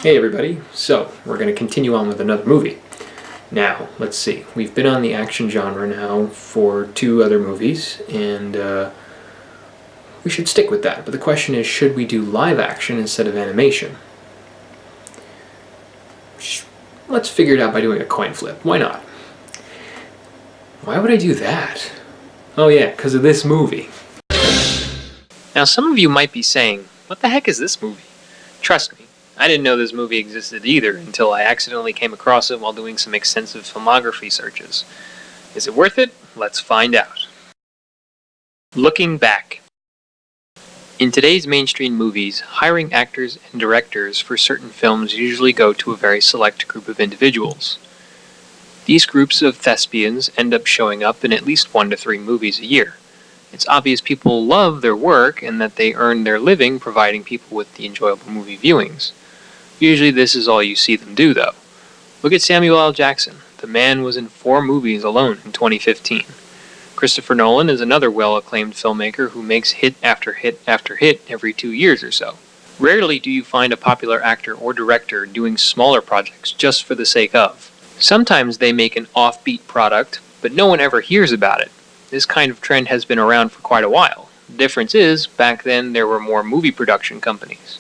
Hey everybody, so we're going to continue on with another movie. Now, let's see, we've been on the action genre now for 2 other movies, and we should stick with that. But the question is, should we do live action instead of animation? Let's figure it out by doing a coin flip. Why not? Why would I do that? Oh yeah, because of this movie. Now some of you might be saying, what the heck is this movie? Trust me, I didn't know this movie existed either until I accidentally came across it while doing some extensive filmography searches. Is it worth it? Let's find out. Looking back. In today's mainstream movies, hiring actors and directors for certain films usually go to a very select group of individuals. These groups of thespians end up showing up in at least 1 to 3 movies a year. It's obvious people love their work and that they earn their living providing people with the enjoyable movie viewings. Usually this is all you see them do, though. Look at Samuel L. Jackson. The man was in 4 movies alone in 2015. Christopher Nolan is another well-acclaimed filmmaker who makes hit after hit after hit every 2 years or so. Rarely do you find a popular actor or director doing smaller projects just for the sake of. Sometimes they make an offbeat product, but no one ever hears about it. This kind of trend has been around for quite a while. The difference is, back then there were more movie production companies.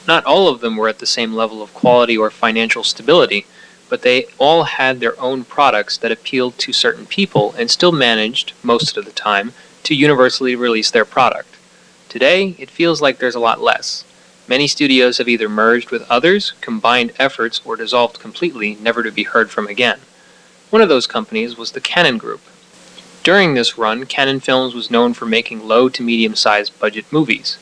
Not all of them were at the same level of quality or financial stability, but they all had their own products that appealed to certain people and still managed, most of the time, to universally release their product. Today, it feels like there's a lot less. Many studios have either merged with others, combined efforts, or dissolved completely, never to be heard from again. One of those companies was the Cannon Group. During this run, Cannon Films was known for making low to medium-sized budget movies.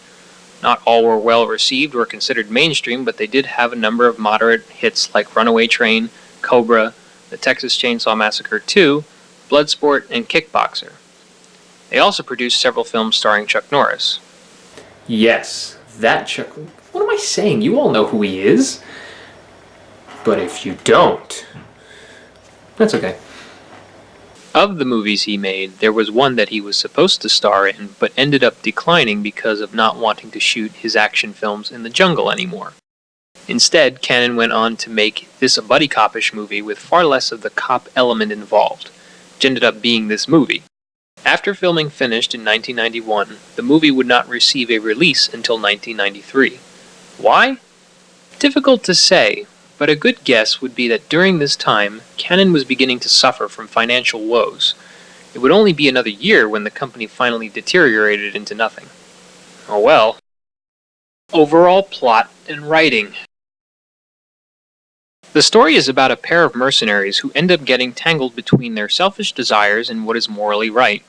Not all were well received or considered mainstream, but they did have a number of moderate hits like Runaway Train, Cobra, The Texas Chainsaw Massacre 2, Bloodsport, and Kickboxer. They also produced several films starring Chuck Norris. Yes, that Chuck... What am I saying? You all know who he is. But if you don't... That's okay. Of the movies he made, there was one that he was supposed to star in, but ended up declining because of not wanting to shoot his action films in the jungle anymore. Instead, Cannon went on to make this a buddy cop-ish movie with far less of the cop element involved, which ended up being this movie. After filming finished in 1991, the movie would not receive a release until 1993. Why? Difficult to say, but a good guess would be that during this time, Cannon was beginning to suffer from financial woes. It would only be another year when the company finally deteriorated into nothing. Oh well. Overall plot and writing. The story is about a pair of mercenaries who end up getting tangled between their selfish desires and what is morally right.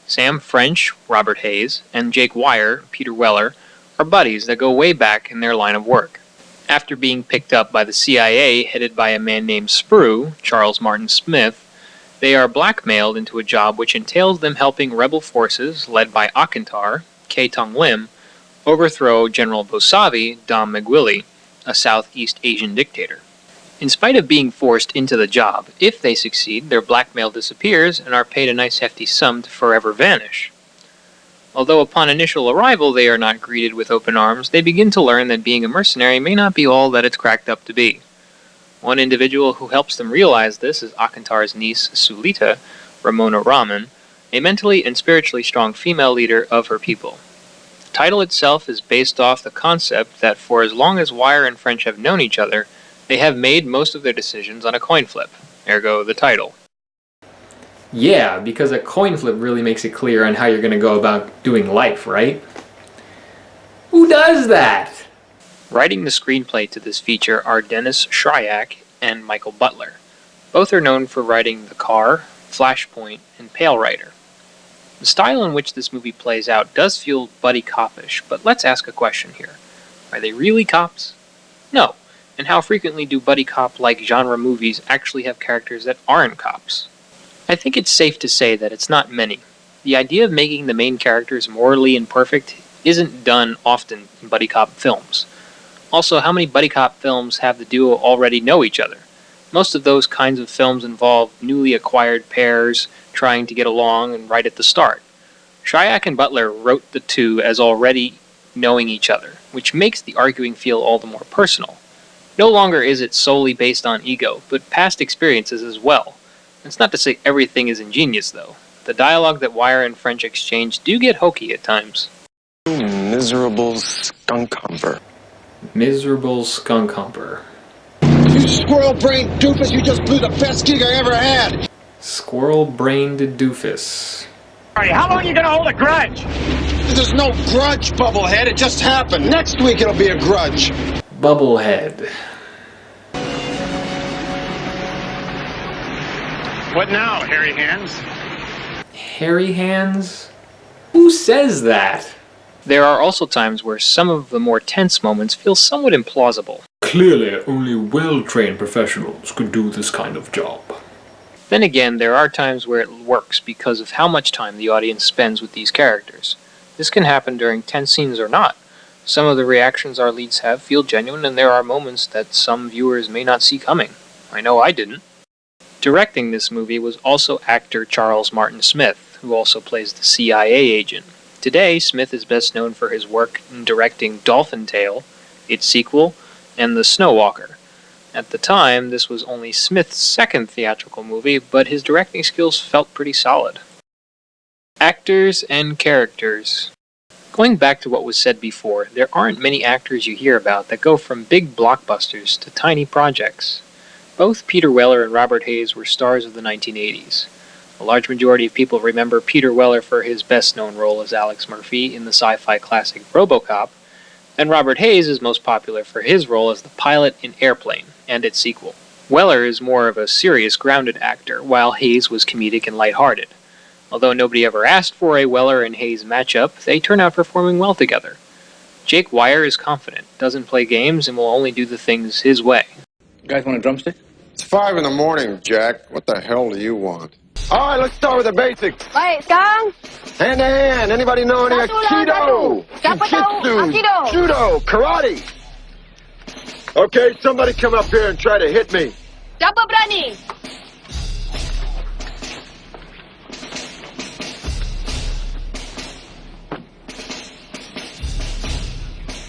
Sam French, Robert Hayes, and Jake Wire, Peter Weller, are buddies that go way back in their line of work. After being picked up by the CIA, headed by a man named Sprue, Charles Martin Smith, they are blackmailed into a job which entails them helping rebel forces, led by Akantar, K. Tong Lim, overthrow General Bosavi, Dom Megwili, a Southeast Asian dictator. In spite of being forced into the job, if they succeed, their blackmail disappears and are paid a nice hefty sum to forever vanish. Although upon initial arrival they are not greeted with open arms, they begin to learn that being a mercenary may not be all that it's cracked up to be. One individual who helps them realize this is Akantar's niece, Sulita, Ramona Raman, a mentally and spiritually strong female leader of her people. The title itself is based off the concept that for as long as Wire and French have known each other, they have made most of their decisions on a coin flip, ergo the title. Yeah, because a coin flip really makes it clear on how you're going to go about doing life, right? Who does that? Writing the screenplay to this feature are Dennis Shryack and Michael Butler. Both are known for writing The Car, Flashpoint, and Pale Rider. The style in which this movie plays out does feel buddy cop-ish, but let's ask a question here. Are they really cops? No. And how frequently do buddy cop-like genre movies actually have characters that aren't cops? I think it's safe to say that it's not many. The idea of making the main characters morally imperfect isn't done often in buddy cop films. Also, how many buddy cop films have the duo already know each other? Most of those kinds of films involve newly acquired pairs trying to get along and right at the start. Shryack and Butler wrote the two as already knowing each other, which makes the arguing feel all the more personal. No longer is it solely based on ego, but past experiences as well. It's not to say everything is ingenious, though. The dialogue that Wire and French exchange do get hokey at times. Miserable skunk humper. Miserable skunk humper. You squirrel-brained doofus, you just blew the best gig I ever had! Squirrel-brained doofus. Alright, how long are you gonna hold a grudge? There's no grudge, Bubblehead. It just happened. Next week it'll be a grudge. Bubblehead. What now, hairy hands? Hairy hands? Who says that? There are also times where some of the more tense moments feel somewhat implausible. Clearly, only well-trained professionals could do this kind of job. Then again, there are times where it works because of how much time the audience spends with these characters. This can happen during tense scenes or not. Some of the reactions our leads have feel genuine, and there are moments that some viewers may not see coming. I know I didn't. Directing this movie was also actor Charles Martin Smith, who also plays the CIA agent. Today, Smith is best known for his work in directing Dolphin Tale, its sequel, and The Snowwalker. At the time, this was only Smith's second theatrical movie, but his directing skills felt pretty solid. Actors and characters. Going back to what was said before, there aren't many actors you hear about that go from big blockbusters to tiny projects. Both Peter Weller and Robert Hays were stars of the 1980s. A large majority of people remember Peter Weller for his best-known role as Alex Murphy in the sci-fi classic RoboCop, and Robert Hays is most popular for his role as the pilot in Airplane and its sequel. Weller is more of a serious, grounded actor, while Hays was comedic and lighthearted. Although nobody ever asked for a Weller and Hays matchup, they turn out performing well together. Jake Wire is confident, doesn't play games, and will only do the things his way. You guys want a drumstick? It's 5 in the morning, Jack. What the hell do you want? All right, let's start with the basics. Baik, sekarang. Hand to hand. Anybody know any Satu lawan Aikido? satu. Siapa tahu Aikido? Judo, karate. Okay, somebody come up here and try to hit me. Siapa berani?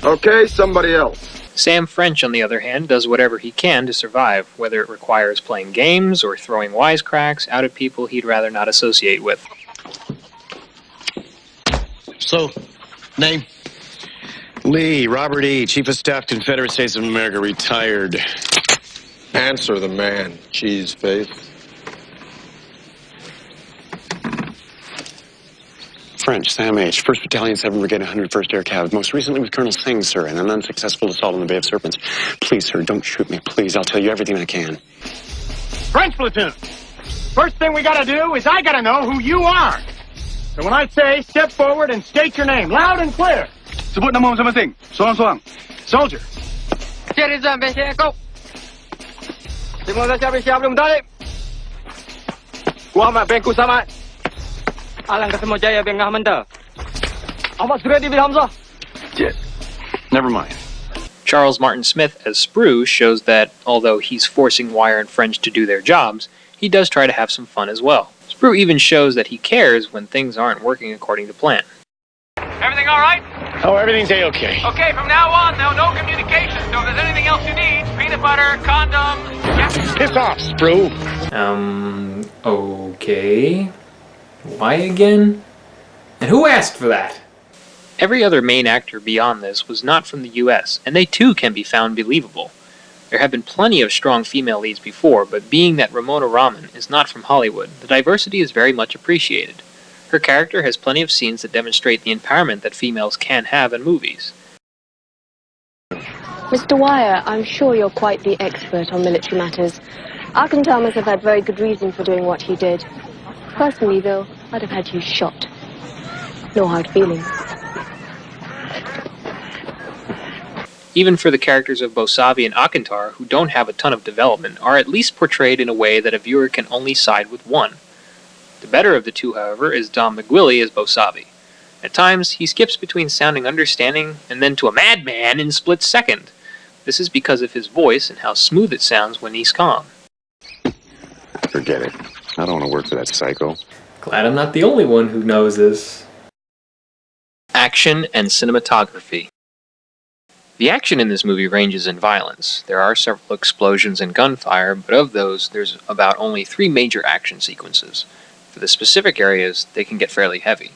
Okay, somebody else. Sam French, on the other hand, does whatever he can to survive, whether it requires playing games or throwing wisecracks out at people he'd rather not associate with. So, name? Lee, Robert E., Chief of Staff, Confederate States of America, retired. Answer the man, cheese face. French, Sam H., 1st Battalion, 7th Brigade, 101st Air Cav. Most recently with Colonel Singh, sir, in an unsuccessful assault on the Bay of Serpents. Please, sir, don't shoot me, please. I'll tell you everything I can. French platoon. First thing we gotta do is I gotta know who you are. So when I say step forward and state your name, loud and clear. Sebut nama masing-masing. Seorang-seorang. Soldier. Citizen, biasanya kau. Semua dah siap belum balik? Muhammad Bengku Samad. Alangkah semua jaya bengah mentah. Ahmad Suredi bin Hamzah. Shit. Never mind. Charles Martin Smith as Sprue shows that, although he's forcing Wire and French to do their jobs, he does try to have some fun as well. Sprue even shows that he cares when things aren't working according to plan. Everything all right? Oh, everything's A-okay. Okay, from now on, no communication. So if there's anything else you need, peanut butter, condoms, yeah. Piss off, Sprue. Okay. Why again? And who asked for that? Every other main actor beyond this was not from the US, and they too can be found believable. There have been plenty of strong female leads before, but being that Ramona Raman is not from Hollywood, the diversity is very much appreciated. Her character has plenty of scenes that demonstrate the empowerment that females can have in movies. Mr. Wire, I'm sure you're quite the expert on military matters. Arkansas must have had very good reason for doing what he did. Personally, though, I'd have had you shot. No hard feelings. Even for the characters of Bosavi and Akantar, who don't have a ton of development, are at least portrayed in a way that a viewer can only side with one. The better of the two, however, is Dom McGuilly as Bosavi. At times, he skips between sounding understanding and then to a madman in a split second. This is because of his voice and how smooth it sounds when he's calm. Forget it. I don't want to work for that psycho. Glad I'm not the only one who knows this. Action and cinematography. The action in this movie ranges in violence. There are several explosions and gunfire, but of those, there's about only 3 major action sequences. For the specific areas, they can get fairly heavy.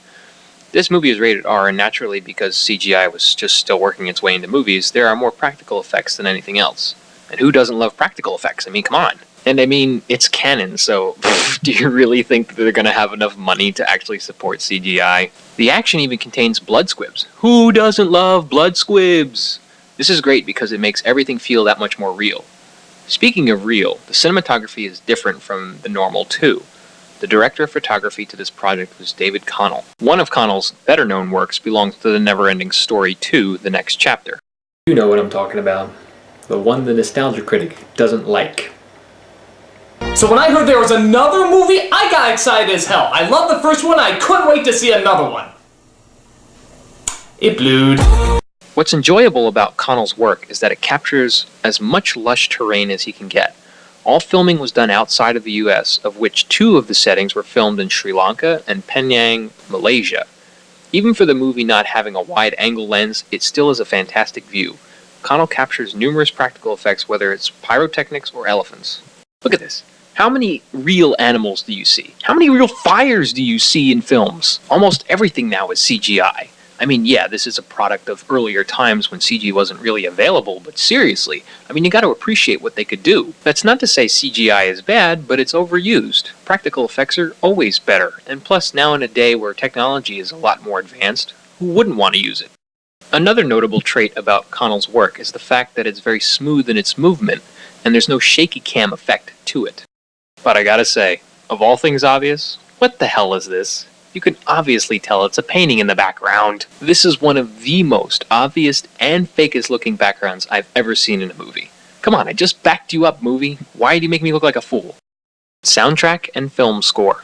This movie is rated R, and naturally, because CGI was just still working its way into movies, there are more practical effects than anything else. And who doesn't love practical effects? I mean, come on. And I mean, it's canon, so do you really think that they're going to have enough money to actually support CGI? The action even contains blood squibs. Who doesn't love blood squibs? This is great because it makes everything feel that much more real. Speaking of real, the cinematography is different from the normal too. The director of photography to this project was David Connell. One of Connell's better-known works belongs to the Never-Ending Story 2, The Next Chapter. You know what I'm talking about. The one the Nostalgia Critic doesn't like. So when I heard there was another movie, I got excited as hell. I loved the first one, I couldn't wait to see another one. It blewed. What's enjoyable about Connell's work is that it captures as much lush terrain as he can get. All filming was done outside of the US, of which 2 of the settings were filmed in Sri Lanka and Penang, Malaysia. Even for the movie not having a wide-angle lens, it still is a fantastic view. Connell captures numerous practical effects, whether it's pyrotechnics or elephants. Look at this. How many real animals do you see? How many real fires do you see in films? Almost everything now is CGI. I mean, yeah, this is a product of earlier times when CG wasn't really available, but seriously, I mean, you gotta appreciate what they could do. That's not to say CGI is bad, but it's overused. Practical effects are always better, and plus now in a day where technology is a lot more advanced, who wouldn't want to use it? Another notable trait about Connell's work is the fact that it's very smooth in its movement, and there's no shaky cam effect to it. But I gotta say, of all things obvious, what the hell is this? You can obviously tell it's a painting in the background. This is one of the most obvious and fakest looking backgrounds I've ever seen in a movie. Come on, I just backed you up, movie. Why do you make me look like a fool? Soundtrack and film score.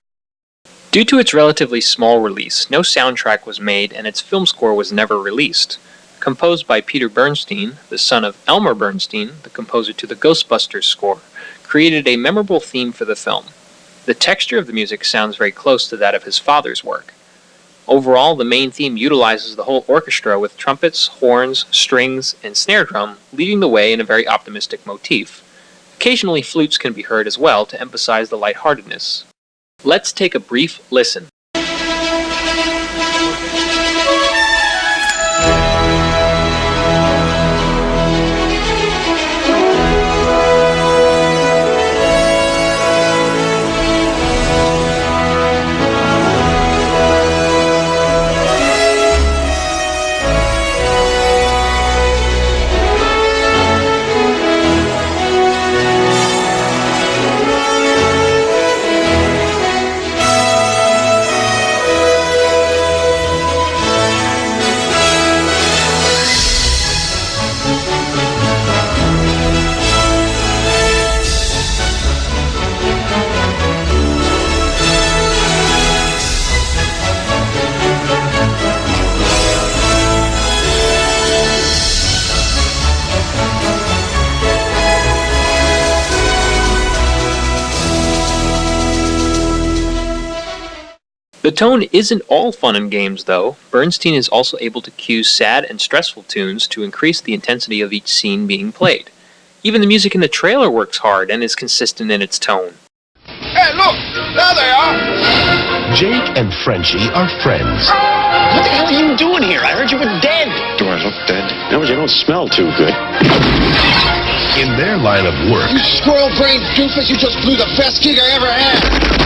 Due to its relatively small release, no soundtrack was made and its film score was never released. Composed by Peter Bernstein, the son of Elmer Bernstein, the composer to the Ghostbusters score, created a memorable theme for the film. The texture of the music sounds very close to that of his father's work. Overall, the main theme utilizes the whole orchestra with trumpets, horns, strings, and snare drum leading the way in a very optimistic motif. Occasionally flutes can be heard as well to emphasize the lightheartedness. Let's take a brief listen. The tone isn't all fun and games, though. Bernstein is also able to cue sad and stressful tunes to increase the intensity of each scene being played. Even the music in the trailer works hard and is consistent in its tone. Hey, look! There they are! Jake and Frenchie are friends. What the hell are you doing here? I heard you were dead. Do I look dead? No, but you don't smell too good. In their line of work, You squirrel-brained doofus, you just blew the best gig I ever had!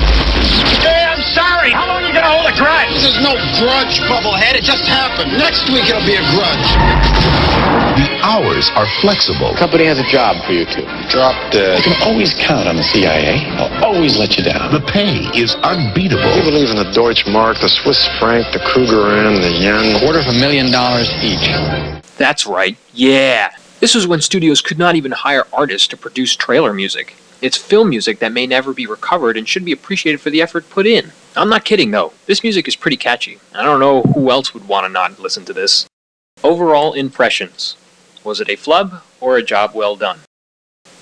Hey, I'm sorry. How long are you gonna hold a grudge? This is no grudge, Bubblehead. It just happened. Next week it'll be a grudge. the hours are flexible. Company has a job for you two. Drop dead. You can always count on the CIA. They'll always let you down. The pay is You unbeatable. believe in the Deutschmark, the Swiss franc, the Krugerrand, the yen. $250,000 each. That's right, yeah! This was when studios could not even hire artists to produce trailer music. It's film music that may never be recovered and should be appreciated for the effort put in. I'm not kidding though, this music is pretty catchy. I don't know who else would want to not listen to this. Overall impressions. Was it a flub or a job well done?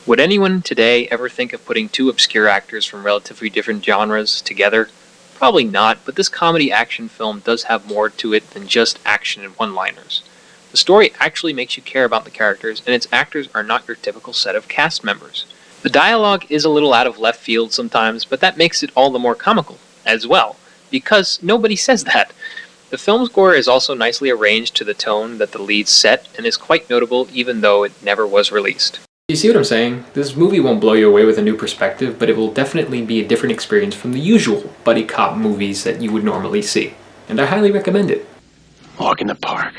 Would anyone today ever think of putting 2 obscure actors from relatively different genres together? Probably not, but this comedy action film does have more to it than just action and one-liners. The story actually makes you care about the characters, and its actors are not your typical set of cast members. The dialogue is a little out of left field sometimes, but that makes it all the more comical, as well, because nobody says that. The film score is also nicely arranged to the tone that the leads set, and is quite notable even though it never was released. You see what I'm saying? This movie won't blow you away with a new perspective, but it will definitely be a different experience from the usual buddy cop movies that you would normally see. And I highly recommend it. Walk in the park.